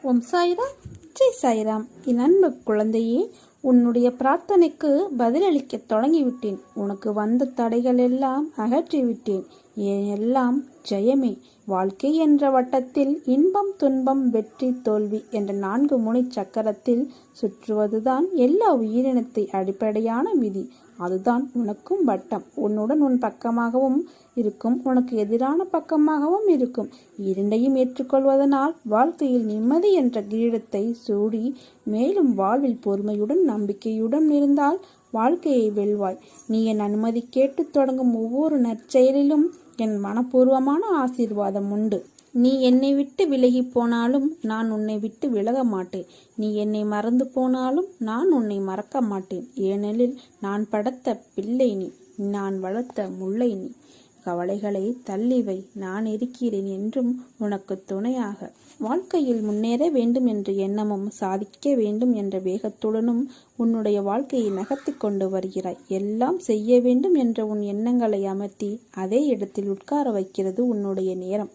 ஓம் சாய்ராம், ஜெய் சாய்ராம். என் அன்பு குழந்தையே, உன்னுடைய பிரார்த்தனைக்கு பதிலளிக்க தொடங்கிவிட்டேன். உனக்கு வந்த தடைகள் எல்லாம் அகற்றிவிட்டேன். எல்லாம் ஜெயமே. வாழ்க்கை என்ற வட்டத்தில் இன்பம் துன்பம் வெற்றி தோல்வி என்ற 4 முனை சக்கரத்தில் சுற்றுவதுதான் எல்லா உயிரினத்தை அடிப்படையான விதி. அதுதான் உனக்கும் வட்டம். உன்னுடன் உன் பக்கமாகவும் இருக்கும், உனக்கு எதிரான பக்கமாகவும் இருக்கும். இரண்டையும் ஏற்றுக்கொள்வதனால் வாழ்க்கையில் நிம்மதி என்ற கிரீடத்தை சூடி மேலும் வாழ்வில் பொறுமையுடன் நம்பிக்கையுடன் இருந்தால் வாழ்க்கையை வெல்வாய். நீ என் அனுமதி கேட்டு தொடங்கும் ஒவ்வொரு நற்செயலிலும் என் மனப்பூர்வமான ஆசீர்வாதம் உண்டு. நீ என்னை விட்டு விலகி போனாலும் நான் உன்னை விட்டு விலக மாட்டேன். நீ என்னை மறந்து போனாலும் நான் உன்னை மறக்க மாட்டேன். ஏனெனில் நான் படைத்த பிள்ளை நீ, நான் வளர்த்த முல்லை நீ. கவலைகளை தள்ளிவை, நான் இருக்கிறேன் என்றும் உனக்கு துணையாக. வாழ்க்கையில் முன்னேற வேண்டும் என்ற எண்ணமும் சாதிக்க வேண்டும் என்ற வேகத்துடனும் உன்னுடைய வாழ்க்கையை நகர்த்தி கொண்டு வருகிறாய். எல்லாம் செய்ய வேண்டும் என்ற உன் எண்ணங்களை அமர்த்தி அதே இடத்தில் உட்கார வைக்கிறது உன்னுடைய நேரம்.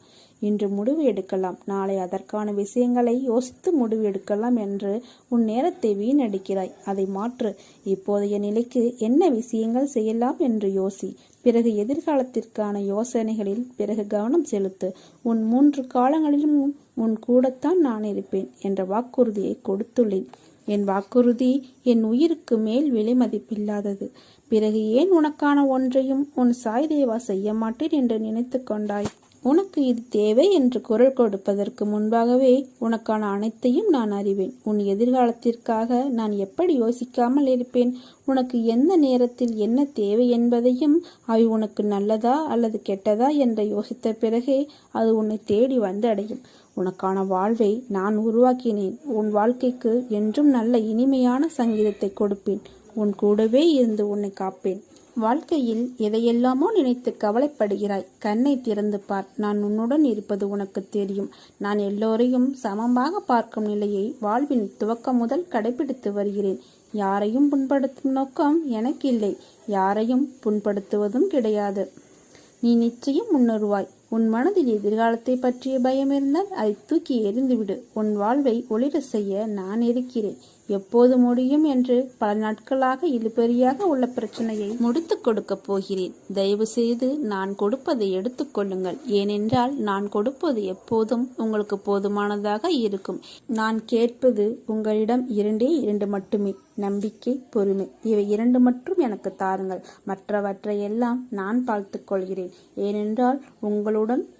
இன்று முடிவு எடுக்கலாம், நாளை அதற்கான விஷயங்களை யோசித்து முடிவு எடுக்கலாம் என்று உன் நேரத்தை வீணடிக்கிறாய். அதை மாற்று. இப்போதைய நிலைக்கு என்ன விஷயங்கள் செய்யலாம் என்று யோசி. பிறகு எதிர்காலத்திற்கான யோசனைகளில் பிறகு கவனம் செலுத்து. உன் 3 காலங்களிலும் உன் கூடத்தான் நான் இருப்பேன் என்ற வாக்குறுதியை கொடுத்துள்ளேன். என் வாக்குறுதி என் உயிருக்கு மேல் விலை மதிப்பில்லாதது. பிறகு ஏன் உனக்கான ஒன்றையும் உன் சாய் தேவா செய்ய மாட்டேன் என்று நினைத்து கொண்டாய்? உனக்கு இது தேவை என்று குரல் கொடுப்பதற்கு முன்பாகவே உனக்கான அனைத்தையும் நான் அறிவேன். உன் எதிர்காலத்திற்காக நான் எப்படி யோசிக்காமல் இருப்பேன்? உனக்கு எந்த நேரத்தில் என்ன தேவை என்பதையும் அவை உனக்கு நல்லதா அல்லது கெட்டதா என்று யோசித்த பிறகே அது உன்னை தேடி வந்து அடையும். உனக்கான வாழ்வை நான் உருவாக்கினேன். உன் வாழ்க்கைக்கு என்றும் நல்ல இனிமையான சங்கீதத்தை கொடுப்பேன். உன் கூடவே இருந்து உன்னை காப்பேன். வாழ்க்கையில் எதையெல்லாமோ நினைத்து கவலைப்படுகிறாய். கண்ணை திறந்து பார். நான் உன்னுடன் இருப்பது உனக்கு தெரியும். நான் எல்லோரையும் சமமாக பார்க்கும் நிலையை வாழ்வின் துவக்கம் முதல் கடைபிடித்து வருகிறேன். யாரையும் புண்படுத்தும் நோக்கம் எனக்கு இல்லை. யாரையும் புண்படுத்துவதும் கிடையாது. நீ நிச்சயம் முன்னேறுவாய். உன் மனதில் எதிர்காலத்தை பற்றிய பயம் இருந்தால் அதை தூக்கி எறிந்துவிடு. உன் வாழ்வை ஒளிர செய்ய நான் இருக்கிறேன். எப்போது முடியும் என்று பல நாட்களாக இழுபறியாக உள்ள பிரச்சனையை முடித்து கொடுக்க போகிறேன். தயவு செய்து நான் கொடுப்பதை எடுத்துக்கொள்ளுங்கள். ஏனென்றால் நான் கொடுப்பது எப்போதும் உங்களுக்கு போதுமானதாக இருக்கும். நான் கேட்பது உங்களிடம் 2 மட்டுமே. நம்பிக்கை, பொறுமை. இவை 2 மட்டும் எனக்கு தாருங்கள். மற்றவற்றையெல்லாம் நான் பார்த்துக் கொள்கிறேன். ஏனென்றால்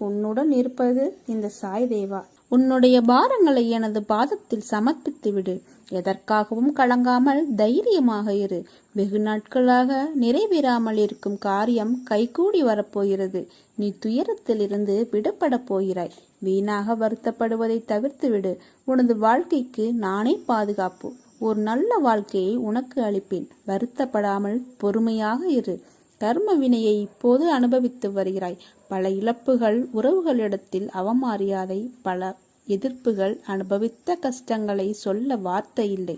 உன்னுடன் இருப்பது இந்த சாய் தேவா. உன்னுடைய பாரங்களை எனது பாதத்தில் சமர்ப்பித்து விடு. எதற்காகவும் கலங்காமல் தைரியமாக இரு. வெகு நாட்களாக நிறைவேறாமல் இருக்கும் காரியம் கைகூடி வரப்போகிறது. நீ துயரத்திலிருந்து விடுபட போகிறாய். வீணாக வருத்தப்படுவதை தவிர்த்து விடு. உனது வாழ்க்கைக்கு நானே பாதுகாப்பு. ஒரு நல்ல வாழ்க்கையை உனக்கு அளிப்பேன். வருத்தப்படாமல் பொறுமையாக இரு. கர்ம வினையை இப்போது அனுபவித்து வருகிறாய். பல இழப்புகள், உறவுகளிடத்தில் அவமரியாதை, பல எதிர்ப்புகள், அனுபவித்த கஷ்டங்களை சொல்ல வார்த்தை இல்லை.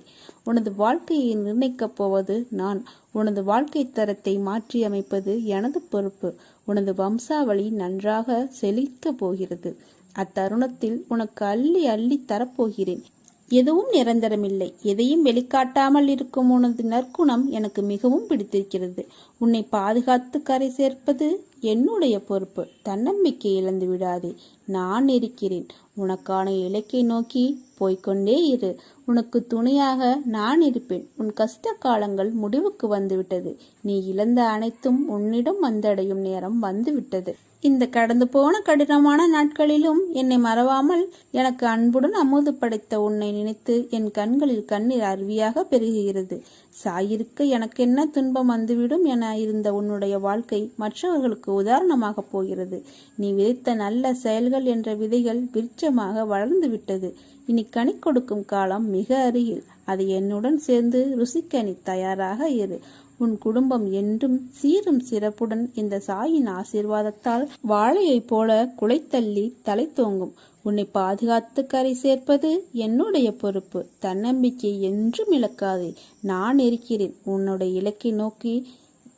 உனது வாழ்க்கையை நிர்ணயிக்கப் போவது நான். உனது வாழ்க்கை தரத்தை மாற்றி அமைப்பது எனது பொறுப்பு. உனது வம்சாவளி நன்றாக செழிக்க போகிறது. அத்தருணத்தில் உனக்கு அள்ளி அள்ளி தரப்போகிறேன். எதுவும் நிரந்தரமில்லை. எதையும் வெளிக்காட்டாமல் இருக்கும் உனது நற்குணம் எனக்கு மிகவும் பிடித்திருக்கிறது. உன்னை பாதுகாத்து கரை சேர்ப்பது என்னுடைய பொறுப்பு. தன்னம்பிக்கை இழந்து விடாதே. நான் இருக்கிறேன். உனக்கான இலக்கை நோக்கி போய்கொண்டே இரு. உனக்கு துணையாக நான் இருப்பேன். உன் கஷ்ட காலங்கள் முடிவுக்கு வந்துவிட்டது. நீ இழந்த அனைத்தும் உன்னிடம் வந்தடையும் நேரம் வந்துவிட்டது. இந்த கடந்து போன கடினமான நாட்களிலும் என்னை மறவாமல் எனக்கு அன்புடன் அமுது படைத்த உன்னை நினைத்து என் கண்களில் கண்ணீர் அருவியாக பெருகுகிறது. சாயிருக்க எனக்கு என்ன துன்பம் வந்துவிடும் என இருந்த உன்னுடைய வாழ்க்கை மற்றவர்களுக்கு உதாரணமாக போகிறது. நீ விதைத்த நல்ல செயல்கள் என்ற விதைகள் விருட்சமாக வளர்ந்து விட்டது. இனி கனி கொடுக்கும் காலம் மிக அருகில். அதை என்னுடன் சேர்ந்து ருசிக்க நீ தயாராக இரு. உன் குடும்பம் என்றும் சீரும் சிறப்புடன் இந்த சாயின் ஆசீர்வாதத்தால் வாழையைப் போல குலைத்தள்ளி தலை தோங்கும். உன்னை பாதுகாத்து கரை சேர்ப்பது என்னுடைய பொறுப்பு. தன்னம்பிக்கை என்றும் இழக்காதே. நான் இருக்கிறேன். உன்னுடைய இலக்கை நோக்கி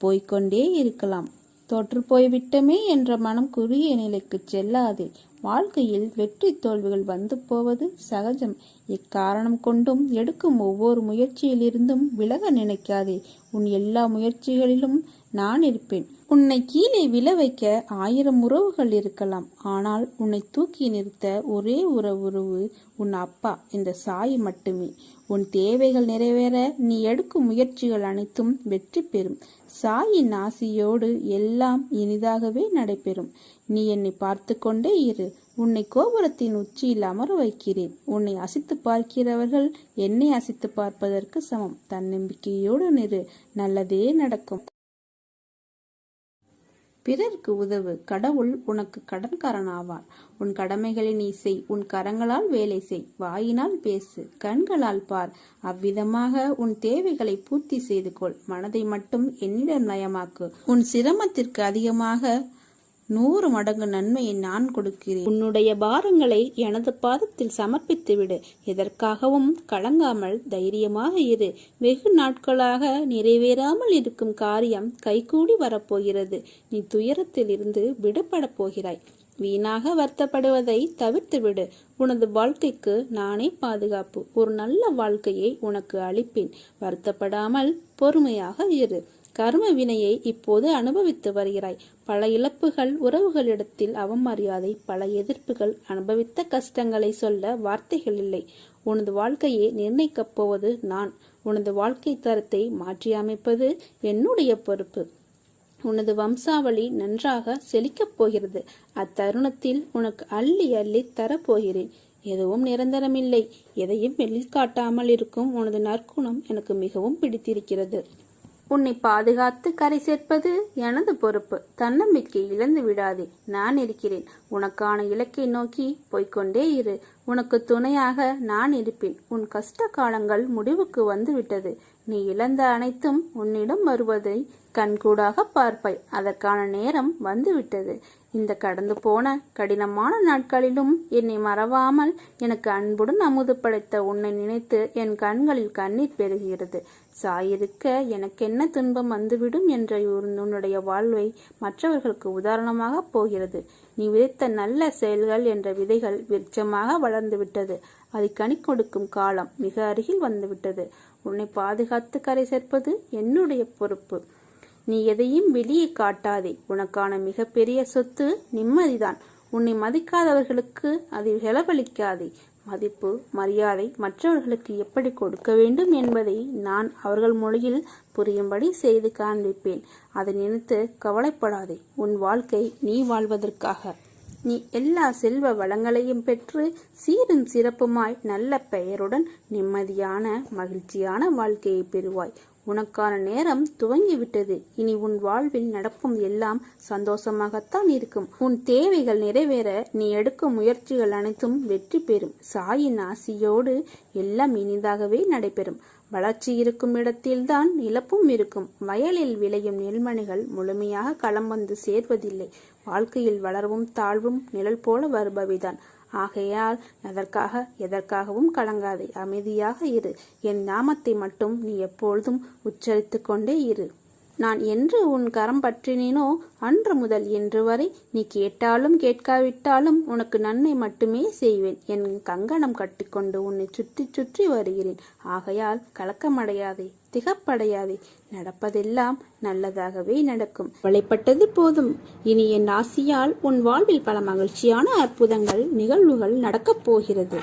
போய்கொண்டே இருக்கலாம். தோற்று போய்விட்டமே என்ற மனம் குறுகிய நிலைக்கு செல்லாதே. வாழ்க்கையில் வெற்றி தோல்விகள் வந்து போவது சகஜம். எக்காரணம் கொண்டும் எடுக்கும் ஒவ்வொரு முயற்சியிலிருந்தும் விலக நினைக்காதே. உன் எல்லா முயற்சிகளிலும் நான் இருப்பேன். உன்னை கீழே விழ வைக்க 1000 உறவுகள் இருக்கலாம். ஆனால் உன்னை தூக்கி நிறுத்த ஒரே உறவு உன் அப்பா இந்த சாய் மட்டுமே. உன் தேவைகள் நிறைவேற நீ எடுக்கும் முயற்சிகள் அனைத்தும் வெற்றி பெறும். சாயின் ஆசியோடு எல்லாம் இனிதாகவே நடைபெறும். நீ என்னை பார்த்து கொண்டே இரு. உன்னை கோபுரத்தின் உச்சியில் அமர வைக்கிறேன். உன்னை அசித்து பார்க்கிறவர்கள் என்னை அசித்து பார்ப்பதற்கு சமம். தன்னம்பிக்கையோடு நிறு. நல்லதே நடக்கும். பிறருக்கு உதவு. கடவுள் உனக்கு கடன்காரன் ஆவார். உன் கடமைகளை நீ செய். உன் கரங்களால் வேலை செய். வாயினால் பேசு. கண்களால் பார். அவ்விதமாக உன் தேவைகளை பூர்த்தி செய்து கொள். மனதை மட்டும் என்னிடம் நயமாக்கு. உன் சிரமத்திற்கு அதிகமாக 100 மடங்கு நன்மையை நான் கொடுக்கிறேன். உன்னுடைய பாரங்களை எனது பாதத்தில் சமர்ப்பித்து விடு. எதற்காகவும் கலங்காமல் தைரியமாக இரு. வெகு நாட்களாக நிறைவேறாமல் இருக்கும் காரியம் கைகூடி வரப்போகிறது. நீ துயரத்தில் இருந்து விடுபட போகிறாய். வீணாக வருத்தப்படுவதை தவிர்த்து விடு. உனது வாழ்க்கைக்கு நானே பாதுகாப்பு. ஒரு நல்ல வாழ்க்கையை உனக்கு அளிப்பேன். வருத்தப்படாமல் பொறுமையாக இரு. கர்ம வினையை இப்போது அனுபவித்து வருகிறாய். பல இழப்புகள், உறவுகளிடத்தில் அவமரியாதை, பல எதிர்ப்புகள், அனுபவித்த கஷ்டங்களை சொல்ல வார்த்தைகள் இல்லை. உனது வாழ்க்கையை நிர்ணயிக்கப் போவது நான். உனது வாழ்க்கை தரத்தை மாற்றி அமைப்பது என்னுடைய பொறுப்பு. உனது வம்சாவளி நன்றாக செழிக்கப் போகிறது. அத்தருணத்தில் உனக்கு அள்ளி அள்ளி தரப்போகிறேன். எதுவும் நிரந்தரமில்லை. எதையும் வெளில் காட்டாமல் இருக்கும் உனது நற்குணம் எனக்கு மிகவும் பிடித்திருக்கிறது. உன்னை பாதுகாத்து கரை சேர்ப்பது எனது பொறுப்பு. தன்னம்பிக்கை இழந்து விடாதே. நான் இருக்கிறேன். உனக்கான இலக்கை நோக்கி போய்கொண்டே இரு. உனக்கு துணையாக நான் இருப்பேன். உன் கஷ்ட காலங்கள் முடிவுக்கு வந்து விட்டது. நீ இழந்த அனைத்தும் உன்னிடம் வருவதை கண்கூடாக பார்ப்பாய். அதற்கான நேரம் வந்துவிட்டது. இந்த கடந்து போன கடினமான நாட்களிலும் என்னை மறவாமல் எனக்கு அன்புடன் அமுது படைத்த உன்னை நினைத்து என் கண்களில் கண்ணீர் பெருகிறது. சாயிருக்க எனக்கென்ன துன்பம் வந்துவிடும் என்ற உன்னுடைய வாழ்வை மற்றவர்களுக்கு உதாரணமாக போகிறது. நீ விதைத்த நல்ல செயல்கள் என்ற விதைகள் விருட்சமாக வளர்ந்துவிட்டது. அதை கனி கொடுக்கும் காலம் மிக அருகில் வந்துவிட்டது. உன்னை பாதுகாத்து கரை சேர்ப்பது என்னுடைய பொறுப்பு. நீ எதையும் வெளியே காட்டாதே. உனக்கான மிகப்பெரிய சொத்து நிம்மதிதான். உன்னை மதிக்காதவர்களுக்கு அதை செலவழிக்காதே. மதிப்பு, மரியாதை மற்றவர்களுக்கு எப்படி கொடுக்க வேண்டும் என்பதை நான் அவர்கள் மொழியில் புரியும்படி செய்து காண்பிப்பேன். அதை நினைத்து கவலைப்படாதே. உன் வாழ்க்கை நீ வாழ்வதற்காக. நீ எல்லா செல்வ வளங்களையும் பெற்று சீரும் சிறப்புமாய் நல்ல பெயருடன் நிம்மதியான மகிழ்ச்சியான வாழ்க்கையை பெறுவாய். உனக்கான நேரம் துவங்கிவிட்டது. இனி உன் வாழ்வில் நடக்கும் எல்லாம் சந்தோஷமாகத்தான் இருக்கும். உன் தேவைகள் நிறைவேற நீ எடுக்கும் முயற்சிகள் அனைத்தும் வெற்றி பெறும். சாயின் ஆசியோடு எல்லாம் இனிதாகவே நடைபெறும். வளர்ச்சி இருக்கும் இடத்தில்தான் இழப்பும் இருக்கும். வயலில் விளையும் நெல்மணிகள் முழுமையாக களம் வந்து சேர்வதில்லை. வாழ்க்கையில் வளர்வும் தாழ்வும் நிழல் போல வருபவைதான். ஆகையால் அதற்காக எதற்காகவும் கலங்காதே. அமைதியாக இரு. என் நாமத்தை மட்டும் நீ எப்பொழுதும் உச்சரித்து கொண்டே இரு. நான் என்று உன் கரம் பற்றினேனோ அன்று முதல் இன்று வரை நீ கேட்டாலும் கேட்காவிட்டாலும் உனக்கு நன்மை மட்டுமே செய்வேன். என் கங்கணம் கட்டிக்கொண்டு உன்னை சுற்றி சுற்றி வருகிறேன். ஆகையால் கலக்கமடையாதே, திகப்படையாதே. நடப்பதெல்லாம் நல்லதாகவே நடக்கும். வளைப்பட்டது போதும். இனி என் ஆசியால் உன் வாழ்வில் பல மகிழ்ச்சியான அற்புதங்கள் நிகழ்வுகள் நடக்கப் போகிறது.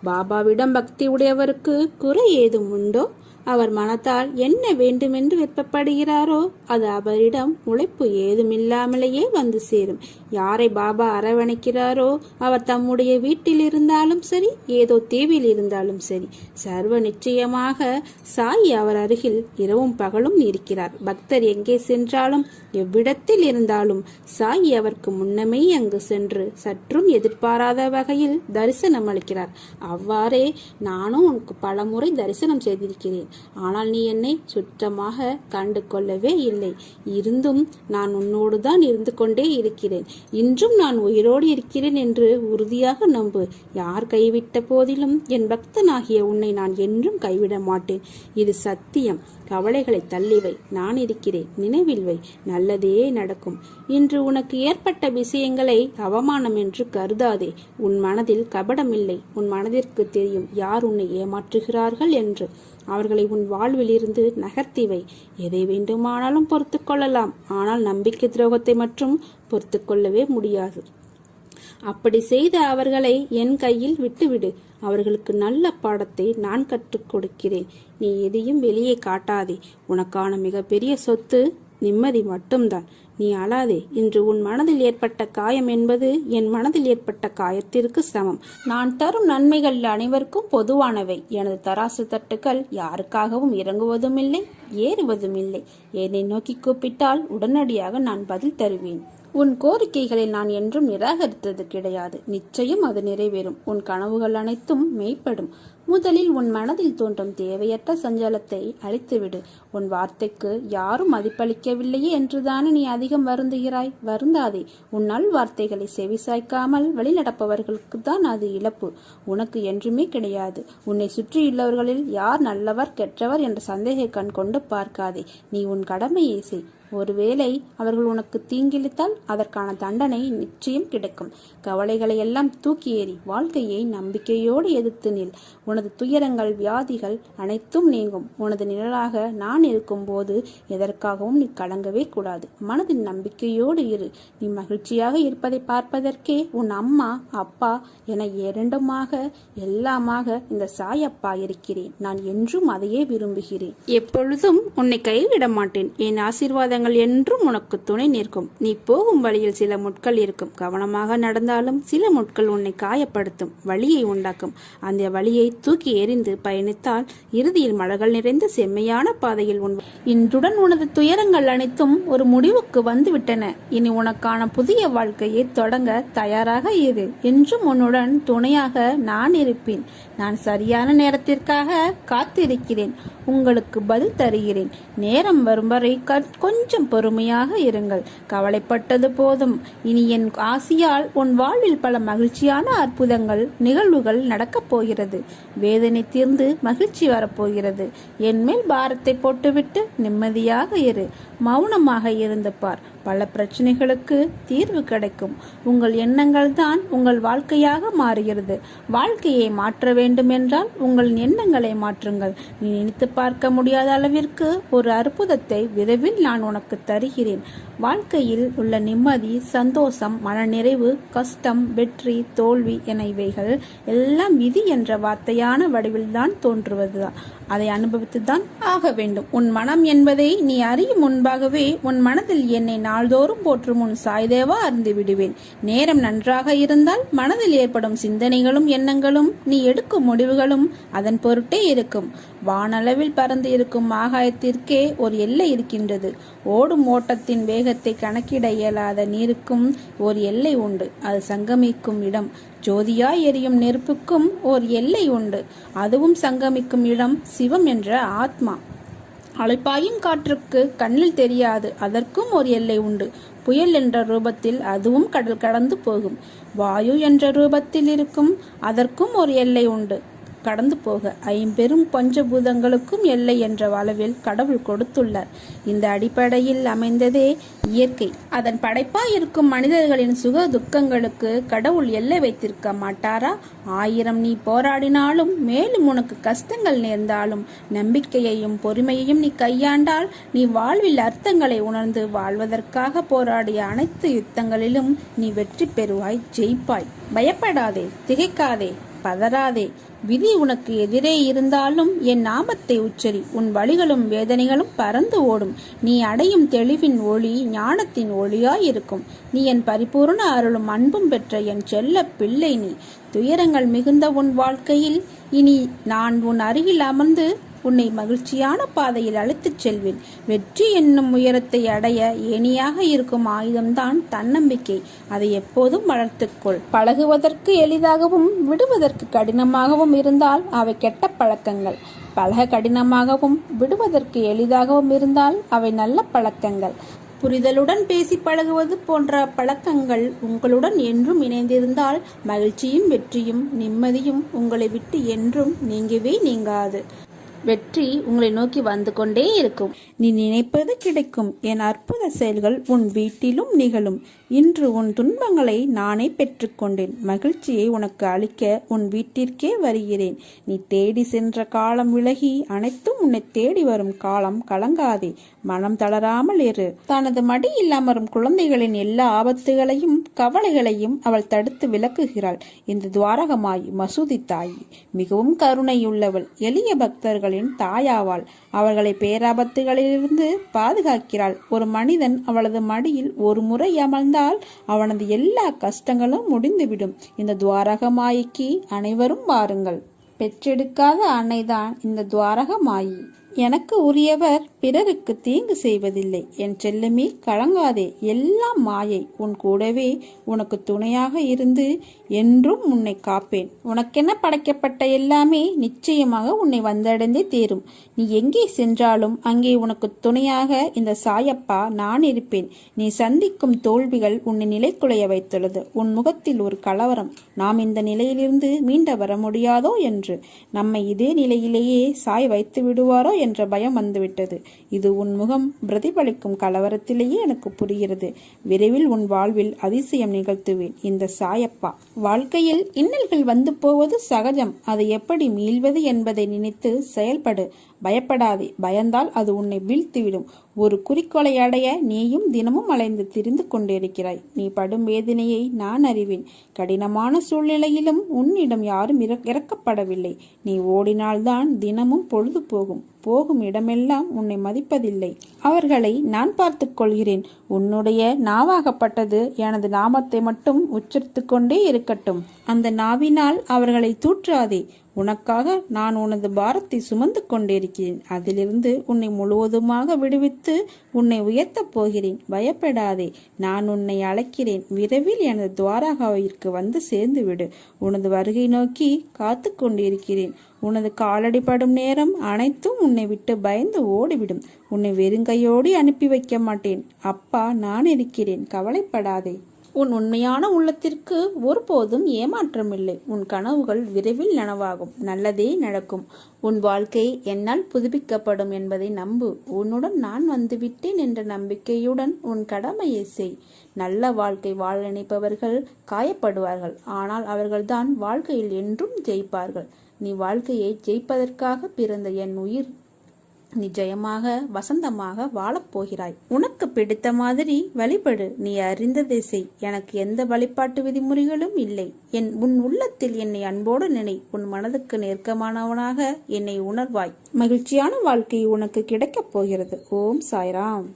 பாபாவிடம் பக்தி உடையவருக்கு குறை ஏதும் உண்டோ? அவர் மனத்தால் என்ன வேண்டுமென்று விருப்பப்படுகிறாரோ அது அவரிடம் உழைப்பு ஏதுமில்லாமலேயே வந்து சேரும். யாரை பாபா அரவணைக்கிறாரோ அவர் தம்முடைய வீட்டில் இருந்தாலும் சரி, ஏதோ தீவில் இருந்தாலும் சரி, சர்வ நிச்சயமாக சாய் அவர் அருகில் இரவும் பகலும் இருக்கிறார். பக்தர் எங்கே சென்றாலும் எவ்விடத்தில் இருந்தாலும் சாய் அவருக்கு முன்னமே அங்கு சென்று சற்றும் எதிர்பாராத வகையில் தரிசனம் அளிக்கிறார். அவ்வாறே நானும் உனக்கு பலமுறை தரிசனம் செய்திருக்கிறேன். ஆனால் நீ என்னை சுத்தமாக கண்டு கொள்ளவே இல்லை. இருந்தும் நான் உன்னோடு தான் இருந்து கொண்டே இருக்கிறேன். இன்றும் நான் உயிரோடு இருக்கிறேன் என்று உறுதியாக நம்பு. யார் கைவிட்ட போதிலும் என் பக்தனாகிய உன்னை நான் என்றும் கைவிட மாட்டேன். இது சத்தியம். கவலைகளை தள்ளிவை, நான் இருக்கிறேன். நினைவில் வை, நல்லதே நடக்கும். இன்று உனக்கு ஏற்பட்ட விஷயங்களை அவமானம் என்று கருதாதே. உன் மனதில் கபடமில்லை. உன் மனதிற்கு தெரியும் யார் உன்னை ஏமாற்றுகிறார்கள் என்று. அவர்களை உன் வாழ்விலிருந்து நகர்த்திவை. எதை வேண்டுமானாலும் பொறுத்து கொள்ளலாம், ஆனால் நம்பிக்கை துரோகத்தை மட்டும் பொறுத்து கொள்ளவே முடியாது. அப்படி செய்த அவர்களை என் கையில் விட்டுவிடு. அவர்களுக்கு நல்ல பாடத்தை நான் கற்றுக் கொடுக்கிறேன். நீ எதையும் வெளியே காட்டாதே. உனக்கான மிகப்பெரிய சொத்து நிம்மதி மட்டும்தான். நீ அழாதே. இன்று உன் மனதில் ஏற்பட்ட காயம் என்பது என் மனதில் ஏற்பட்ட காயத்திற்கு சமம். நான் தரும் நன்மைகள் அனைவருக்கும் பொதுவானவை. எனது தராசு தட்டுக்கள் யாருக்காகவும் இறங்குவதும் இல்லை, ஏறுவதும் இல்லை. என்னை நோக்கி கூப்பிட்டால் உடனடியாக நான் பதில் தருவேன். உன் கோரிக்கைகளை நான் என்றும் நிராகரித்தது கிடையாது. நிச்சயம் அது நிறைவேறும். உன் கனவுகள் அனைத்தும் மெய்ப்படும். முதலில் உன் மனதில் தோன்றும் தேவையற்ற சஞ்சலத்தை அழித்துவிடு. உன் வார்த்தைக்கு யாரும் மதிப்பளிக்கவில்லையே என்றுதானே நீ அதிகம் வருந்துகிறாய்? வருந்தாதே. உன் நல் வார்த்தைகளை செவிசாய்க்காமல் வழிநடப்பவர்களுக்கு தான் அது இழப்பு, உனக்கு என்றுமே கிடையாது. உன்னை சுற்றியுள்ளவர்களில் யார் நல்லவர் கெட்டவர் என்ற சந்தேக கண் கொண்டு பார்க்காதே. நீ உன் கடமையை செய். ஒருவேளை அவர்கள் உனக்கு தீங்கிழித்தால் அதற்கான தண்டனை நிச்சயம் கிடைக்கும். கவலைகளை எல்லாம் தூக்கி எறி. வாழ்க்கையை நம்பிக்கையோடு எதிர்த்து நில். உனது துயரங்கள், வியாதிகள் அனைத்தும் நீங்கும். உனது நிழலாக நான் இருக்கும் போது எதற்காகவும் நீ கலங்கவே கூடாது. மனதின் நம்பிக்கையோடு இரு. நீ மகிழ்ச்சியாக இருப்பதை பார்ப்பதற்கே உன் அம்மா, அப்பா என இரண்டுமாக எல்லாமாக இந்த சாயப்பா இருக்கிறேன். நான் என்றும் அதையே விரும்புகிறேன். எப்பொழுதும் உன்னை கைவிட மாட்டேன். என் ஆசீர்வாதங்கள் என்றும் உனக்கு துணை நிற்கும். நீ போகும் வழியில் சில முட்கள் இருக்கும். கவனமாக நடந்தாலும் சில முட்கள் உன்னை காயப்படுத்தும், வலியை உண்டாக்கும். அந்த வலியை தூக்கி எறிந்து பயணித்தால் இறுதியில் மலர்கள் நிறைந்த செம்மையான பாதையில் இன்றுடன் உனது துயரங்கள் அனைத்தும் ஒரு முடிவுக்கு வந்துவிட்டன. இனி உனக்கான புதிய வாழ்க்கையை தொடங்க தயாராக இரு. என்றும் உன்னுடன் துணையாக நான் இருப்பேன். நான் சரியான நேரத்திற்காக காத்திருக்கிறேன். உங்களுக்கு பதில் தருகிறேன். நேரம் வரும் வரை கொஞ்சம் பொறுமையாக இருங்கள். கவலைப்பட்டது போதும். இனி என் ஆசியால் உன் வாழ்வில் பல மகிழ்ச்சியான அற்புதங்கள், நிகழ்வுகள் நடக்கப் போகிறது. வேதனை தீர்ந்து மகிழ்ச்சி வரப்போகிறது. என் மேல் பாரத்தை போட்டுவிட்டு நிம்மதியாக இரு. மௌனமாக இருந்து பார். பல பிரச்சனைகளுக்கு தீர்வு கிடைக்கும். உங்கள் எண்ணங்கள் தான் உங்கள் வாழ்க்கையாக மாறுகிறது. வாழ்க்கையை மாற்ற வேண்டும் என்றால் உங்கள் எண்ணங்களை மாற்றுங்கள். நீ நினைத்து பார்க்க முடியாத அளவிற்கு ஒரு அற்புதத்தை விரைவில் நான் உனக்கு தருகிறேன். வாழ்க்கையில் உள்ள நிம்மதி, சந்தோஷம், மனநிறைவு, கஷ்டம், வெற்றி, தோல்வி என இவைகள் எல்லாம் விதி என்ற வார்த்தையான வடிவில்தான் தோன்றுவதுதான். அதை அனுபவித்துதான் ஆக வேண்டும். உன் மனம் என்பதை நீ அறியும் முன்பாகவே உன் மனதில் என்னை நாள்தோறும் போற்றும் உன் சாய்தேவா அறிந்து விடுவேன். நேரம் நன்றாக இருந்தால் மனதில் ஏற்படும் சிந்தனைகளும் எண்ணங்களும் நீ எடுக்கும் முடிவுகளும் அதன் பொருட்டே இருக்கும். வானளவில் பறந்து இருக்கும் ஆகாயத்திற்கே ஒரு எல்லை இருக்கின்றது. ஓடும் ஓட்டத்தின் வேகத்தை கணக்கிட இயலாத நீருக்கும் ஒரு எல்லை உண்டு. அது சங்கமிக்கும் இடம். ஜோதியாய் எரியும் நெருப்புக்கும் ஓர் எல்லை உண்டு. அதுவும் சங்கமிக்கும் இடம் சிவம் என்ற ஆத்மா. அலைப்பாயும் காற்றுக்கு கண்ணில் தெரியாது. அதற்கும் ஒரு எல்லை உண்டு. புயல் என்ற ரூபத்தில் அதுவும் கடல் கடந்து போகும். வாயு என்ற ரூபத்தில் இருக்கும். அதற்கும் ஒரு எல்லை உண்டு, கடந்து போக. ஐம்பெரும் பஞ்சபூதங்களுக்கும் எல்லை என்ற அளவில் கடவுள் கொடுத்துள்ளார். இந்த அடிப்படையில் அமைந்ததே இயற்கை. அதன் படைப்பாய் இருக்கும் மனிதர்களின் சுக துக்கங்களுக்கு கடவுள் எல்லை வைத்திருக்க மாட்டாரா? 1000 நீ போராடினாலும், மேலும் உனக்கு கஷ்டங்கள் நேர்ந்தாலும், நம்பிக்கையையும் பொறுமையையும் நீ கையாண்டால், நீ வாழ்வில் அர்த்தங்களை உணர்ந்து வாழ்வதற்காக போராடிய அனைத்து யுத்தங்களிலும் நீ வெற்றி பெறுவாய், ஜெயிப்பாய். பயப்படாதே, திகைக்காதே, பதறாதே. விதி உனக்கு எதிரே இருந்தாலும் என் நாமத்தை உச்சரி. உன் வலிகளும் வேதனைகளும் பறந்து ஓடும். நீ அடையும் தெளிவின் ஒளி ஞானத்தின் ஒளியாயிருக்கும். நீ என் பரிபூர்ண அருளும் அன்பும் பெற்ற என் செல்ல பிள்ளை. நீ துயரங்கள் மிகுந்த உன் வாழ்க்கையில் இனி நான் உன் அருகில் அமர்ந்து உன்னை மகிழ்ச்சியான பாதையில் அழைத்துச் செல்வேன். வெற்றி என்னும் உயரத்தை அடைய ஏணியாக இருக்கும் ஆயுதம்தான் தன்னம்பிக்கை. அதை எப்போதும் வளர்த்துக்கொள். பழகுவதற்கு எளிதாகவும் விடுவதற்கு கடினமாகவும் இருந்தால் அவை கெட்ட பழக்கங்கள். பழக கடினமாகவும் விடுவதற்கு எளிதாகவும் இருந்தால் அவை நல்ல பழக்கங்கள். புரிதலுடன் பேசி பழகுவது போன்ற பழக்கங்கள் உங்களுடன் என்றும் இணைந்திருந்தால் மகிழ்ச்சியும் வெற்றியும் நிம்மதியும் உங்களை விட்டு என்றும் நீங்கவே நீங்காது. வெற்றி உங்களை நோக்கி வந்து கொண்டே இருக்கும். நீ நினைப்பது கிடைக்கும். என் அற்புத செயல்கள் உன் வீட்டிலும் நிகழும். இன்று உன் துன்பங்களை நானே பெற்றுக்கொண்டேன். மகிழ்ச்சியை உனக்கு அளிக்க உன் வீட்டிற்கே வருகிறேன். நீ தேடி சென்ற காலம் விலகி அனைத்தும் உன்னை தேடி வரும் காலம். கலங்காதே, மனம் தளராமல் இரு. தனது மடியில் அமரும் குழந்தைகளின் எல்லா ஆபத்துகளையும் கவலைகளையும் அவள் தடுத்து விலக்குகிறாள். இந்த துவாரகமாய் மசூதி தாய் மிகவும் கருணையுள்ளவள். எளிய பக்தர்களின் தாயாவாள். அவர்களை பேராபத்துகளிலிருந்து பாதுகாக்கிறாள். ஒரு மனிதன் அவளது மடியில் ஒரு முறை அமர்ந்தால் அவனது எல்லா கஷ்டங்களும் முடிந்துவிடும். இந்த துவாரகமாயிக்கு அனைவரும் வாருங்கள். பெற்றெடுக்காத அன்னைதான் இந்த துவாரகமாயி. எனக்கு உரியவர் பிறருக்கு தீங்கு செய்வதில்லை. என் செல்லமே, கலங்காதே. எல்லாம் மாயை. உன் கூடவே உனக்கு துணையாக இருந்து என்றும் உன்னை காப்பேன். உனக்கென படைக்கப்பட்ட எல்லாமே நிச்சயமாக உன்னை வந்தடைந்தே தீரும். நீ எங்கே சென்றாலும் அங்கே உனக்கு துணையாக இந்த சாயப்பா நான் இருப்பேன். நீ சந்திக்கும் தோல்விகள் உன்னை நிலைக்குலைய வைத்துள்ளது. உன் முகத்தில் ஒரு கலவரம். நாம் இந்த நிலையிலிருந்து மீண்ட வர முடியாதோ என்று, நம்மை இதே நிலையிலேயே சாய் வைத்து விடுவாரோ என்ற பயம் வந்துவிட்டது. இது உன் முகம் பிரதிபலிக்கும் கலவரத்திலேயே எனக்கு புரிகிறது. விரைவில் உன் வாழ்வில் அதிசயம் நிகழ்த்துவேன். இந்த சாயப்பா. வாழ்க்கையில் இன்னல்கள் வந்து போவது சகஜம். அதை எப்படி மீள்வது என்பதை நினைத்து செயல்படு. பயப்படாதே. பயந்தால் அது உன்னை வீழ்த்திவிடும். ஒரு குறிக்கோளை அடைய நீயும் தினமும் அலைந்து திரிந்து கொண்டிருக்கிறாய். நீ படும் வேதனையை நான் அறிவேன். கடினமான சூழ்நிலையிலும் உன்னிடம் யாரும் இறக்கப்படவில்லை. நீ ஓடினால்தான் தினமும் பொழுது போகும். போகும் இடமெல்லாம் உன்னை மதிப்பதில்லை. அவர்களை நான் பார்த்துக் கொள்கிறேன். உன்னுடைய நாவாகப்பட்டது எனது நாமத்தை மட்டும் உச்சரித்து கொண்டே இருக்கட்டும். அந்த நாவினால் அவர்களை தூற்றாதே. உனக்காக நான் உனது பாரத்தை சுமந்து கொண்டிருக்கிறேன். அதிலிருந்து உன்னை முழுவதுமாக விடுவித்து உன்னை உயர்த்தப் போகிறேன். பயப்படாதே. நான் உன்னை அழைக்கிறேன். விரைவில் எனது துவாரகாவிற்கு வந்து சேர்ந்து விடு. உனது வருகை நோக்கி காத்து கொண்டிருக்கிறேன். உனது காலடிப்படும் நேரம் அனைத்தும் உன்னை விட்டு பயந்து ஓடிவிடும். உன்னை வெறுங்கையோடு அனுப்பி வைக்க மாட்டேன். அப்பா நான் இருக்கிறேன். கவலைப்படாதே. உன் உண்மையான உள்ளத்திற்கு ஒருபோதும் ஏமாற்றமில்லை. உன் கனவுகள் விரைவில் நனவாகும். நல்லதே நடக்கும். உன் வாழ்க்கை என்னால் புதுப்பிக்கப்படும் என்பதை நம்பு. உன்னுடன் நான் வந்துவிட்டேன் என்ற நம்பிக்கையுடன் உன் கடமையை செய். நல்ல வாழ்க்கை வாழ நினைப்பவர்கள் காயப்படுவார்கள். ஆனால் அவர்கள்தான் வாழ்க்கையில் என்றும் ஜெயிப்பார்கள். நீ வாழ்க்கையை ஜெயிப்பதற்காக பிறந்த என் உயிர் நிச்சயமாக வசந்தமாக வாழப்போகிறாய். உனக்கு பிடித்த மாதிரி வழிபடு. நீ அறிந்ததை செய். எனக்கு எந்த வழிபாட்டு விதிமுறைகளும் இல்லை. உன் உள்ளத்தில் என்னை அன்போடு நினை. உன் மனதுக்கு நெருக்கமானவனாக என்னை உணர்வாய். மகிழ்ச்சியான வாழ்க்கை உனக்கு கிடைக்கப் போகிறது. ஓம் சாய்ராம்.